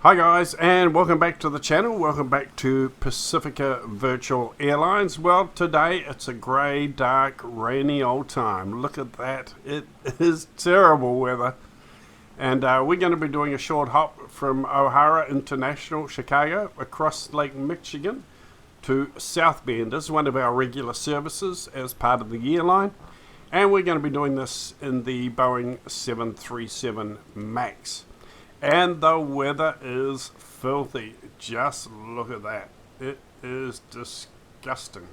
Hi guys, and welcome back to the channel. Welcome back to Pacifica Virtual Airlines. Well, today it's a grey, dark, rainy old time. Look at that. It is terrible weather. And we're going to be doing a short hop from O'Hara International, Chicago, across Lake Michigan to South Bend. This is one of our regular services as part of the airline. And we're going to be doing this in the Boeing 737 MAX. And the weather is filthy. Just look at that. It is disgusting.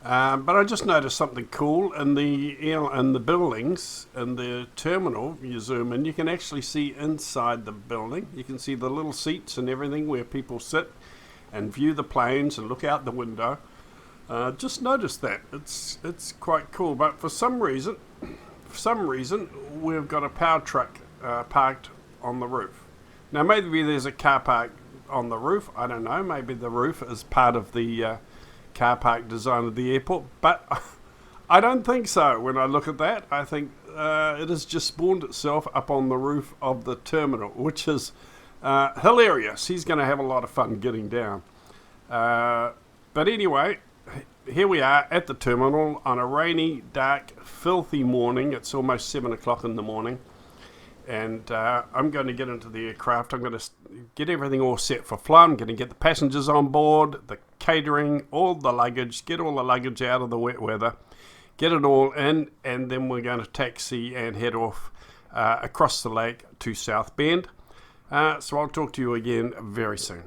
But I just noticed something cool in the buildings, in the terminal. You zoom in, you can actually see inside the building. You can see the little seats and everything where people sit and view the planes and look out the window. Just noticed that. It's quite cool. But for some reason, we've got a power truck parked on the roof. Now maybe there's a car park on the roof, I don't know, maybe the roof is part of the car park design of the airport, but I don't think so. When I look at that, I think it has just spawned itself up on the roof of the terminal, which is hilarious. He's going to have a lot of fun getting down. But anyway, here we are at the terminal on a rainy, dark, filthy morning. It's almost 7 o'clock in the morning. And I'm going to get into the aircraft. I'm going to get everything all set for flight. I'm going to get the passengers on board, the catering, all the luggage, get all the luggage out of the wet weather, get it all in, and then we're going to taxi and head off across the lake to South Bend. So I'll talk to you again very soon.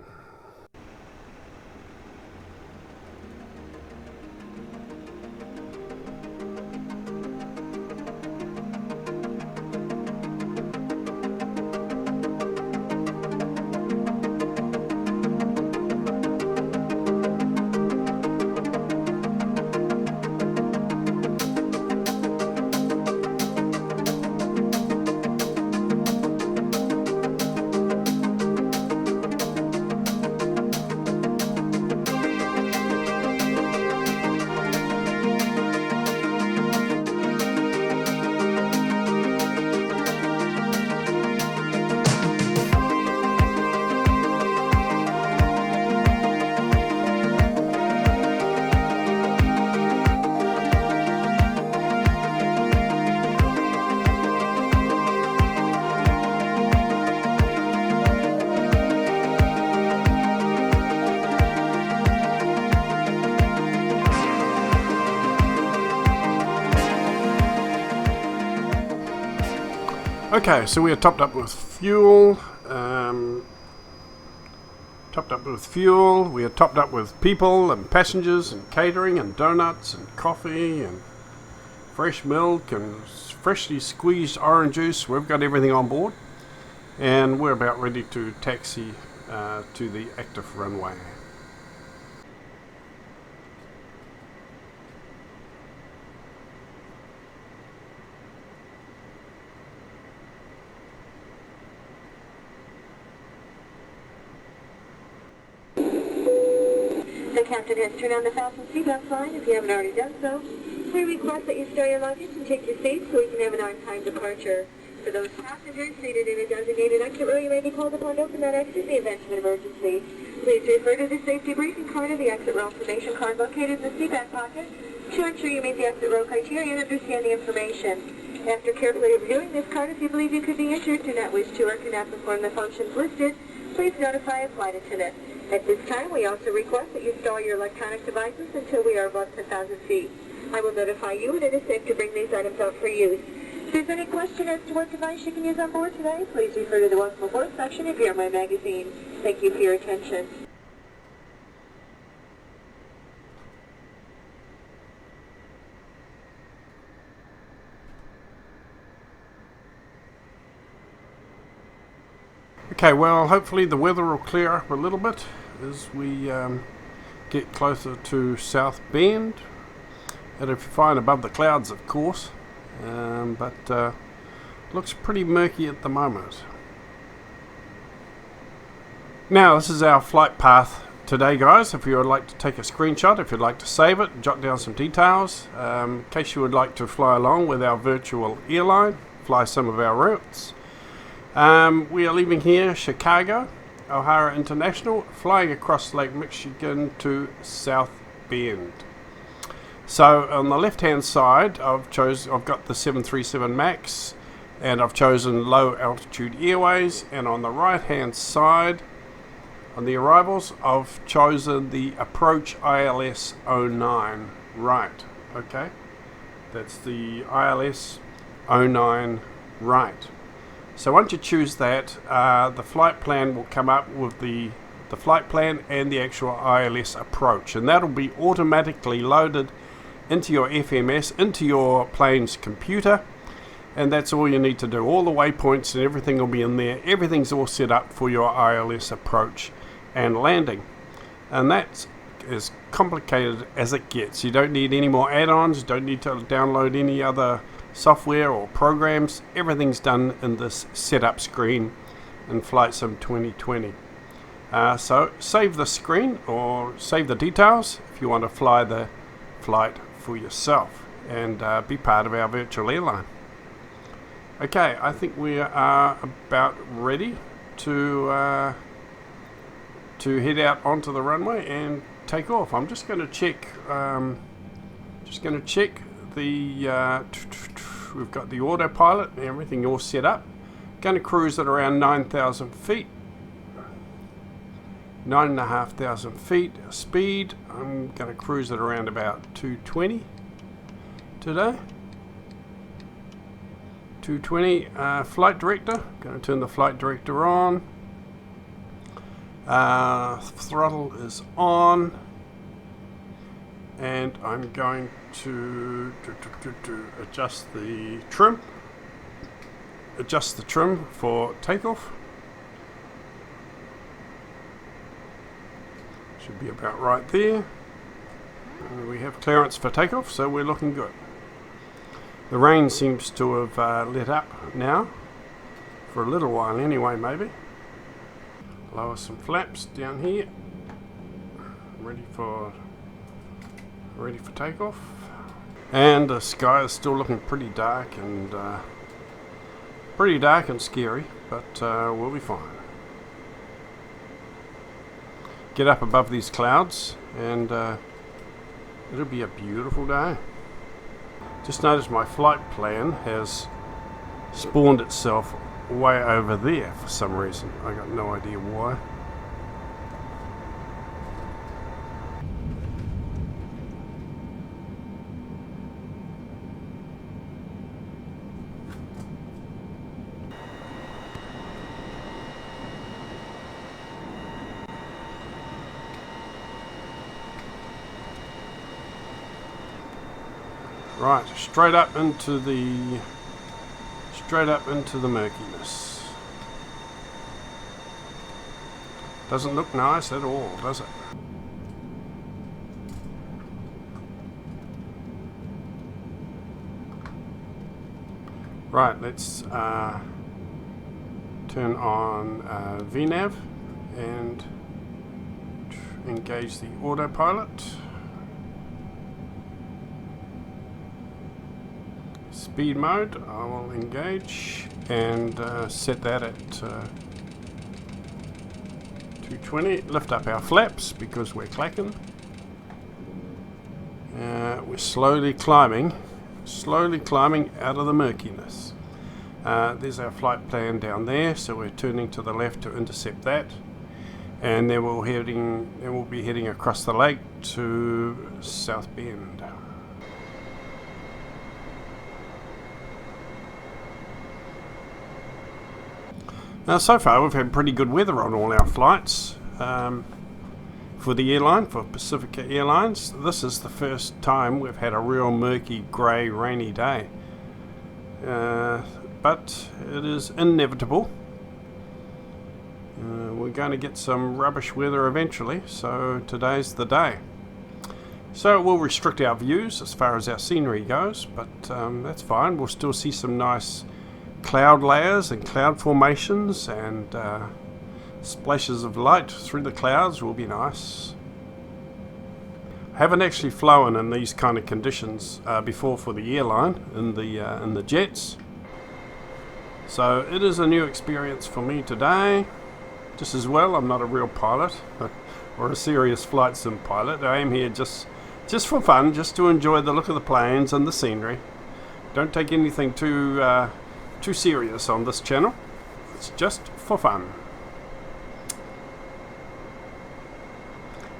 Okay, so we are topped up with fuel. We are topped up with people and passengers and catering and donuts and coffee and fresh milk and freshly squeezed orange juice. We've got everything on board, and we're about ready to taxi to the active runway. The captain has turned on the fasten seatbelt sign. If you haven't already done so, we request that you store your luggage and take your seat so we can have an on-time departure. For those passengers seated in a designated exit row, you may be called upon to open that exit in the event of an emergency. Please refer to the safety briefing card or the exit row information card located in the seat back pocket to ensure you meet the exit row criteria and understand the information. After carefully reviewing this card, if you believe you could be injured, do not wish to, or cannot perform the functions listed, please notify a flight attendant. At this time, we also request that you install your electronic devices until we are above 10,000 feet. I will notify you when it is safe to bring these items out for use. If there's any question as to what device you can use on board today, please refer to the What's Before section of your My magazine. Thank you for your attention. Okay, well, hopefully the weather will clear up a little bit as we get closer to South Bend. It'll be fine above the clouds, of course, but looks pretty murky at the moment. Now, this is our flight path today, guys. If you would like to take a screenshot, if you'd like to save it, jot down some details, in case you would like to fly along with our virtual airline, fly some of our routes, We are leaving here, Chicago, O'Hara International, flying across Lake Michigan to South Bend. So on the left-hand side, I've got the 737 MAX, and I've chosen low altitude airways. And on the right-hand side, on the arrivals, I've chosen the approach ILS 09. Right, okay, that's the ILS 09 right. So once you choose that, the flight plan will come up with the flight plan and the actual ILS approach, and that'll be automatically loaded into your FMS, into your plane's computer, and that's all you need to do. All the waypoints and everything will be in there. Everything's all set up for your ILS approach and landing, and that's as complicated as it gets. You don't need any more add-ons, don't need to download any other software or programs. Everything's done in this setup screen in Flight Sim 2020. So save the screen or save the details if you want to fly the flight for yourself and be part of our virtual airline. Okay, I think we are about ready to head out onto the runway and take off. I'm just going to check. The we've got the autopilot and everything all set up. Going to cruise at around 9,000 feet, 9,500 feet speed. I'm going to cruise at around about 220 today. 220. Flight director. Going to turn the flight director on. Throttle is on, and I'm going to adjust the trim. Adjust the trim for takeoff. Should be about right there. And we have clearance for takeoff, so we're looking good. The rain seems to have let up now, for a little while anyway, maybe. Lower some flaps down here. Ready for takeoff. And the sky is still looking pretty dark and scary, but we'll be fine. Get up above these clouds and it'll be a beautiful day. Just noticed my flight plan has spawned itself way over there for some reason. I got no idea why. Right, straight up into the murkiness. Doesn't look nice at all, does it? Right, let's turn on VNAV and engage the autopilot. Speed mode, I will engage and set that at 220. Lift up our flaps because we're clacking. We're slowly climbing out of the murkiness. There's our flight plan down there, so we're turning to the left to intercept that, and then we'll be heading across the lake to South Bend. Now, so far we've had pretty good weather on all our flights for the airline, for Pacifica Airlines. This is the first time we've had a real murky, grey, rainy day. But it is inevitable. We're going to get some rubbish weather eventually, so today's the day. So it will restrict our views as far as our scenery goes, but that's fine. We'll still see some nice cloud layers and cloud formations, and splashes of light through the clouds will be nice. I haven't actually flown in these kind of conditions before for the airline in the jets, So it is a new experience for me today. Just as well, I'm not a real pilot or a serious flight sim pilot. I am here just for fun, just to enjoy the look of the planes and the scenery. Don't take anything too serious on this channel. It's just for fun.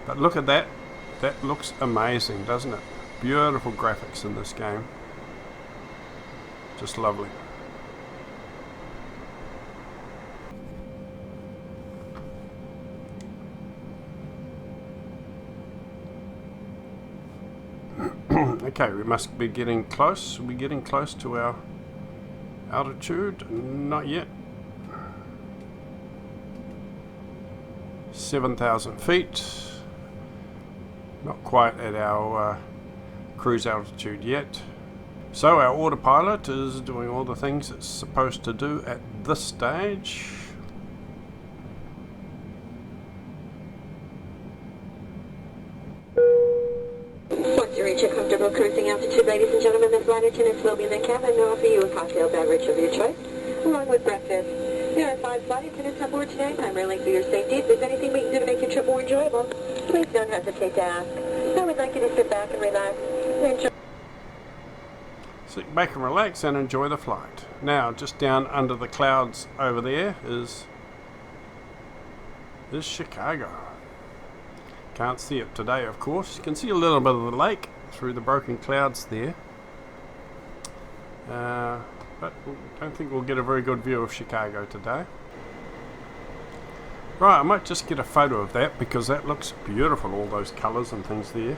But look at that. That looks amazing, doesn't it? Beautiful graphics in this game. Just lovely. Okay, we must be getting close. Are we getting close to our altitude? Not yet. 7,000 feet. Not quite at our cruise altitude yet. So our autopilot is doing all the things it's supposed to do at this stage. Once you reach a comfortable cruising altitude, ladies and gentlemen, the flight attendants will be in the cabin and offer you a cocktail beverage of your choice, along with breakfast. There are 5 flight attendants on board today, primarily for your safety. If there's anything we can do to make your trip more enjoyable, please don't hesitate to ask. I would like you to sit back and relax and enjoy. Sit back and relax and enjoy the flight. Now, just down under the clouds over there is Chicago. Can't see it today, of course. You can see a little bit of the lake through the broken clouds there. But I don't think we'll get a very good view of Chicago today. Right, I might just get a photo of that because that looks beautiful, all those colours and things there.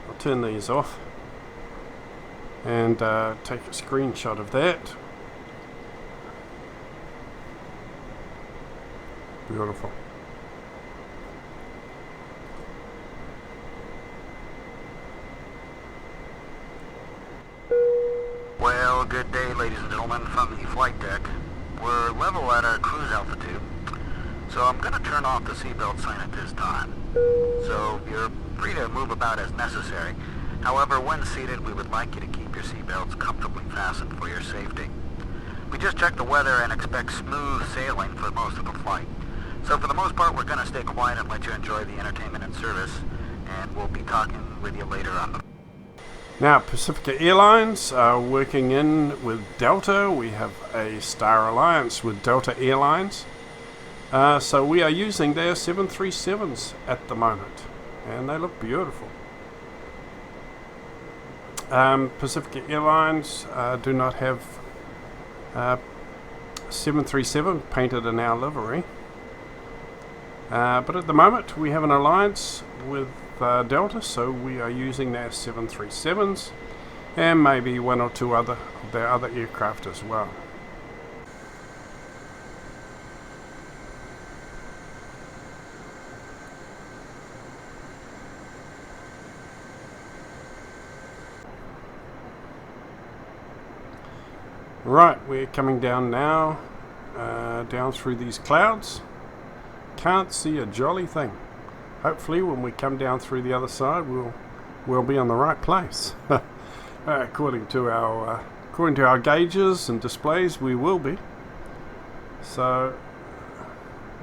I'll turn these off and take a screenshot of that. Beautiful. Well, good day, ladies and gentlemen, from the flight deck. We're level at our cruise altitude, so I'm going to turn off the seatbelt sign at this time. So you're free to move about as necessary. However, when seated, we would like you to keep your seatbelts comfortably fastened for your safety. We just checked the weather and expect smooth sailing for most of the flight. So for the most part, we're going to stay quiet and let you enjoy the entertainment and service, and we'll be talking with you later on the... Now, Pacifica Airlines are working in with Delta. We have a Star Alliance with Delta Airlines. So we are using their 737s at the moment, and they look beautiful. Pacifica Airlines do not have 737 painted in our livery. But at the moment we have an alliance with Delta, so we are using their 737s and maybe one or two of their other aircraft as well. Right, we're coming down now, down through these clouds. Can't see a jolly thing. Hopefully when we come down through the other side we'll be on the right place. According to our gauges and displays, we will be. So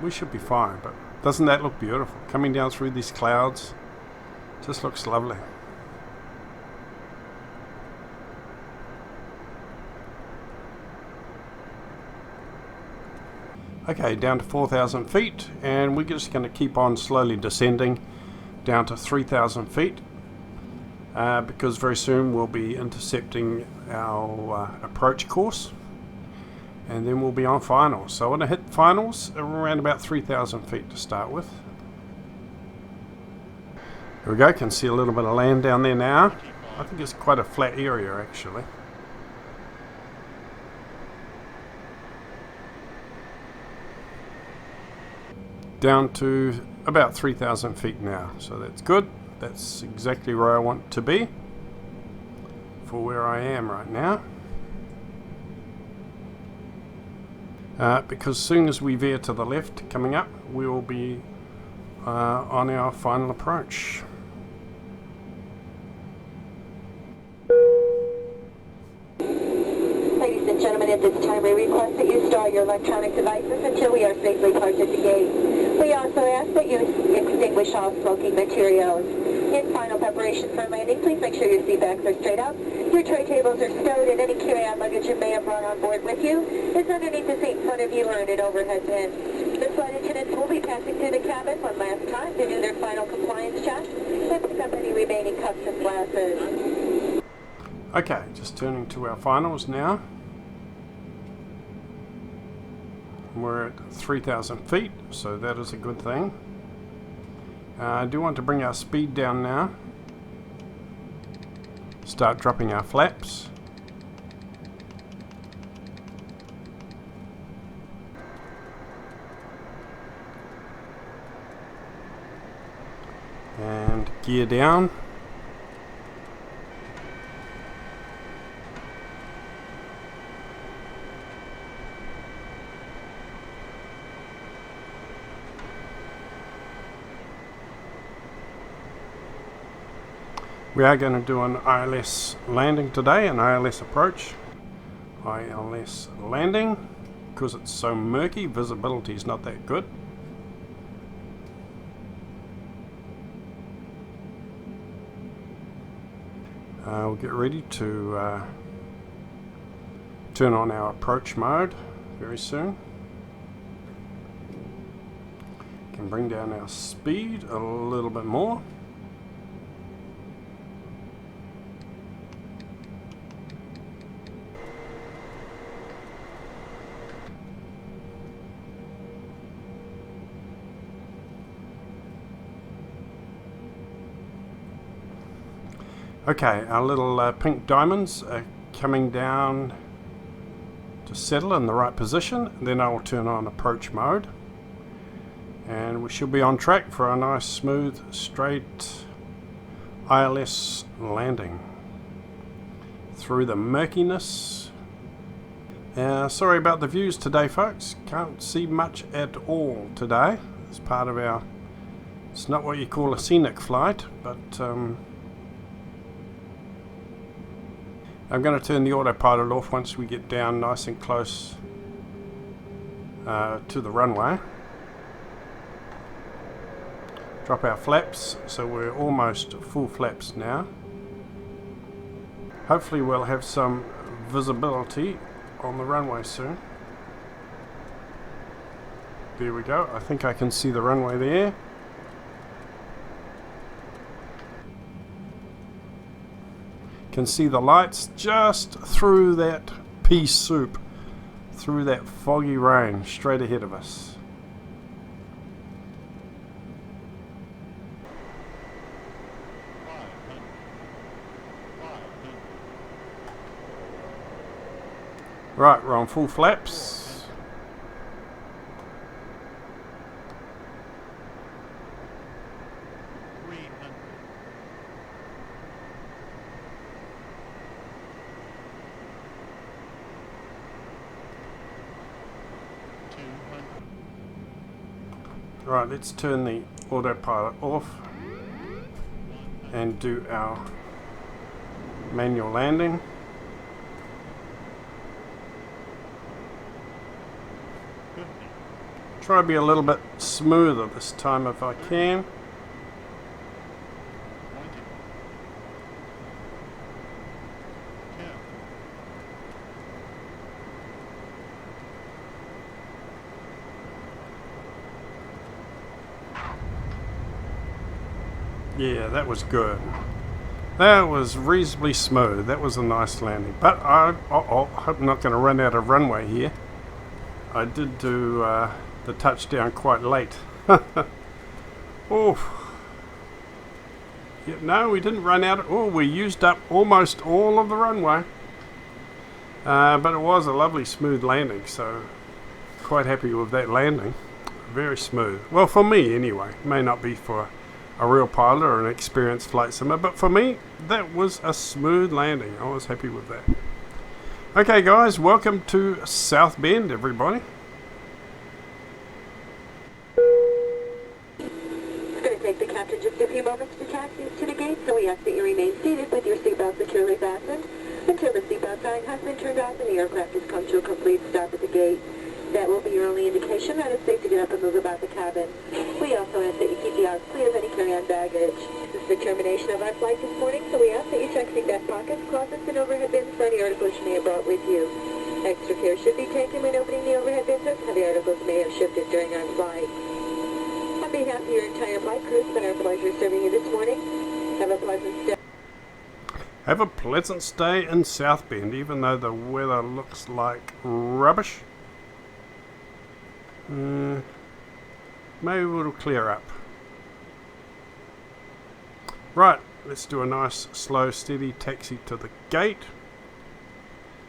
we should be fine. But doesn't that look beautiful? Coming down through these clouds just looks lovely. Okay, down to 4,000 feet, and we're just going to keep on slowly descending down to 3,000 feet because very soon we'll be intercepting our approach course, and then we'll be on finals. So I want to hit finals around about 3,000 feet to start with. There we go, can see a little bit of land down there now. I think it's quite a flat area actually. Down to about 3,000 feet now, so that's good. That's exactly where I want to be for where I am right now. Because as soon as we veer to the left coming up, we will be on our final approach. Ladies and gentlemen, At this time, we request that you store your electronic devices until we are safely parked at the gate. We also ask that you extinguish all smoking materials. In final preparation for landing, please make sure your seat backs are straight up, your tray tables are stowed, and any carry-on luggage you may have brought on board with you is underneath the seat in front of you or in an overhead bin. The flight attendants will be passing through the cabin one last time to do their final compliance check and pick up any remaining cups and glasses. Okay, just turning to our finals now. We're at 3,000 feet, so that is a good thing. I do want to bring our speed down now. Start dropping our flaps. And gear down. We are going to do an ILS landing today, an ILS approach. ILS landing, because it's so murky, visibility is not that good. We'll get ready to turn on our approach mode very soon. Can bring down our speed a little bit more. Okay, our little pink diamonds are coming down to settle in the right position. Then I will turn on approach mode. And we should be on track for a nice, smooth, straight ILS landing through the murkiness. Sorry about the views today, folks. Can't see much at all today. It's part of our... It's not what you call a scenic flight, but... I'm going to turn the autopilot off once we get down nice and close to the runway. Drop our flaps, so we're almost full flaps now. Hopefully we'll have some visibility on the runway soon. There we go. I think I can see the runway there. Can see the lights just through that pea soup, through that foggy rain straight ahead of us. Right, we're on full flaps. Right, let's turn the autopilot off and do our manual landing. Try to be a little bit smoother this time if I can. Yeah, that was good. That was reasonably smooth. That was a nice landing. But I hope I'm not going to run out of runway here. I did do the touchdown quite late. Oh, yeah, no, we didn't run out. Oh, we used up almost all of the runway. But it was a lovely smooth landing, so quite happy with that landing. Very smooth. Well, for me anyway. May not be for a real pilot or an experienced flight simmer, but for me that was a smooth landing. I was happy with that. Okay guys, welcome to South Bend, everybody. It's going to take the captain just a few moments to taxi us to the gate, so we ask that you remain seated with your seatbelt securely fastened until the seatbelt sign has been turned turned off and the aircraft has come to a complete stop at the gate. That will be your only indication that it's safe to get up and move about the cabin. We also ask that you keep the aisles clear of any carry-on baggage. This is the termination of our flight this morning, so we ask that you check seat back pockets, closets, and overhead bins for any articles you may have brought with you. Extra care should be taken when opening the overhead bins, as heavy articles may have shifted during our flight. On behalf of your entire flight crew, it's been our pleasure serving you this morning. Have a pleasant stay. Have a pleasant stay in South Bend, even though the weather looks like rubbish. Maybe it'll clear up. Right, let's do a nice, slow, steady taxi to the gate.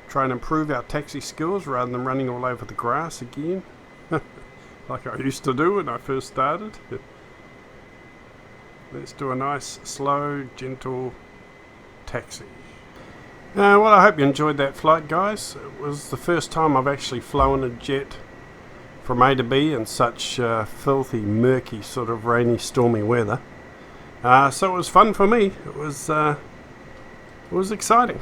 Try and improve our taxi skills rather than running all over the grass again. Like I used to do when I first started. Let's do a nice, slow, gentle taxi. Well, I hope you enjoyed that flight, guys. It was the first time I've actually flown a jet from A to B in such filthy, murky, sort of rainy, stormy weather. So it was fun for me. It was exciting.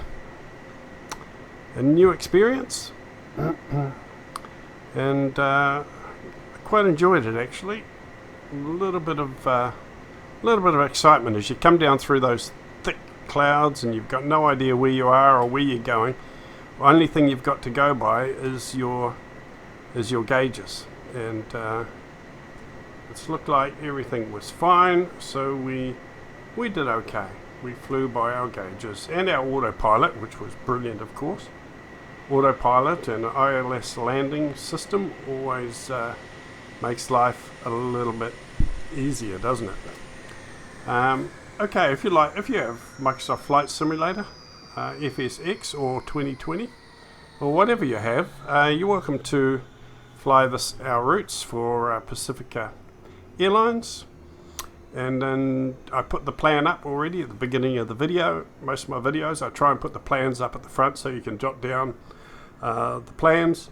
A new experience. And I quite enjoyed it, actually. A little bit of excitement as you come down through those thick clouds and you've got no idea where you are or where you're going. The only thing you've got to go by is your gauges, and it's looked like everything was fine, so we did okay. We flew by our gauges and our autopilot, which was brilliant, of course. Autopilot and ILS landing system always makes life a little bit easier, doesn't it? Okay, if you have Microsoft Flight Simulator, FSX or 2020, or whatever you have, you're welcome to fly our routes for Pacifica Airlines. And then I put the plan up already at the beginning of the video. Most of my videos I try and put the plans up at the front so you can jot down the plans,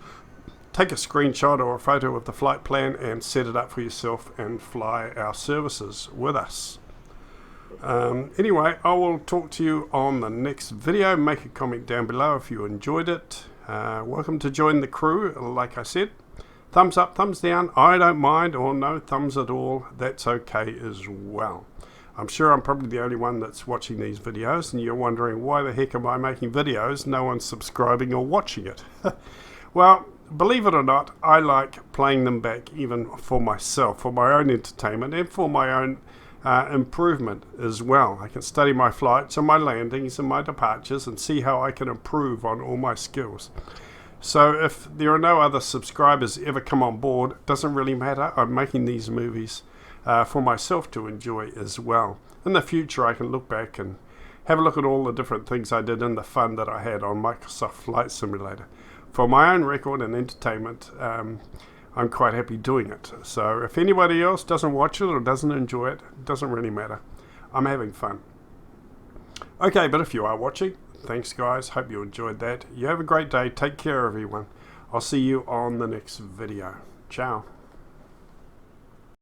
take a screenshot or a photo of the flight plan and set it up for yourself and fly our services with us. Anyway, I will talk to you on the next video. Make a comment down below if you enjoyed it. Welcome to join the crew, like I said. Thumbs up, thumbs down, I don't mind, or no thumbs at all, that's okay as well. I'm sure I'm probably the only one that's watching these videos, and you're wondering, why the heck am I making videos? No one's subscribing or watching it. Well, believe it or not, I like playing them back even for myself, for my own entertainment, and for my own improvement as well. I can study my flights and my landings and my departures and see how I can improve on all my skills. So if there are no other subscribers ever come on board, it doesn't really matter. I'm making these movies for myself to enjoy as well. In the future, I can look back and have a look at all the different things I did and the fun that I had on Microsoft Flight Simulator. For my own record and entertainment, I'm quite happy doing it. So if anybody else doesn't watch it or doesn't enjoy it, it doesn't really matter. I'm having fun. Okay, but if you are watching, thanks guys, hope you enjoyed that. You have a great day, take care everyone. I'll see you on the next video. Ciao.